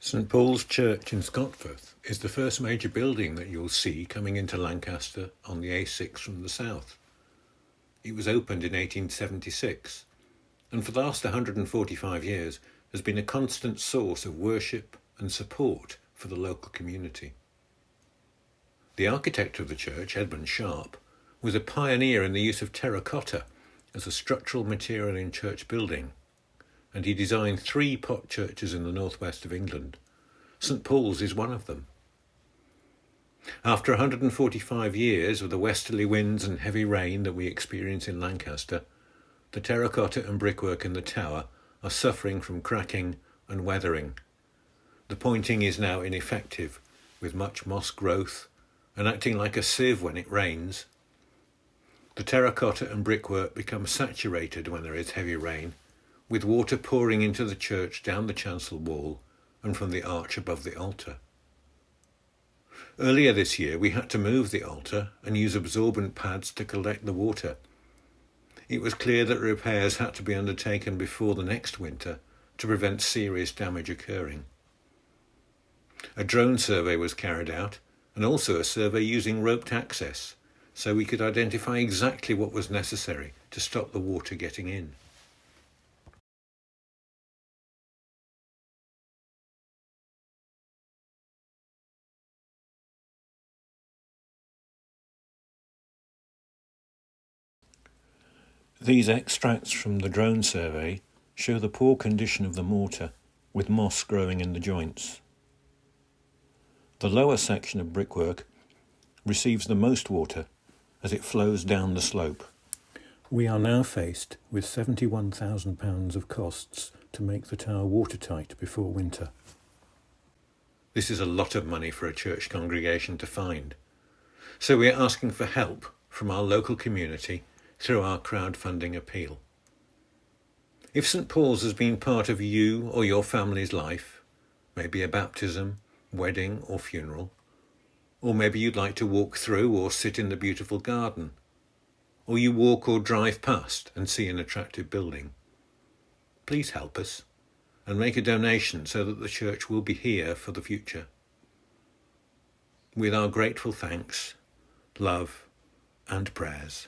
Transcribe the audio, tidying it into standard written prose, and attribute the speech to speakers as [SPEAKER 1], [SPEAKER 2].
[SPEAKER 1] St Paul's Church in Scotforth is the first major building that you'll see coming into Lancaster on the A6 from the south. It was opened in 1876 and for the last 145 years has been a constant source of worship and support for the local community. The architect of the church, Edmund Sharp, was a pioneer in the use of terracotta as a structural material in church building, and he designed 3 pot churches in the northwest of England. St Paul's is one of them. After 145 years of the westerly winds and heavy rain that we experience in Lancaster, the terracotta and brickwork in the tower are suffering from cracking and weathering. The pointing is now ineffective, with much moss growth and acting like a sieve when it rains. The terracotta and brickwork become saturated when there is heavy rain, with water pouring into the church down the chancel wall and from the arch above the altar. Earlier this year we had to move the altar and use absorbent pads to collect the water. It was clear that repairs had to be undertaken before the next winter to prevent serious damage occurring. A drone survey was carried out, and also a survey using roped access, so we could identify exactly what was necessary to stop the water getting in. These extracts from the drone survey show the poor condition of the mortar, with moss growing in the joints. The lower section of brickwork receives the most water as it flows down the slope. We are now faced with £71,000 of costs to make the tower watertight before winter. This is a lot of money for a church congregation to find, so we are asking for help from our local community through our crowdfunding appeal. If St Paul's has been part of you or your family's life, maybe a baptism, wedding or funeral, or maybe you'd like to walk through or sit in the beautiful garden, or you walk or drive past and see an attractive building, please help us and make a donation so that the church will be here for the future. With our grateful thanks, love and prayers.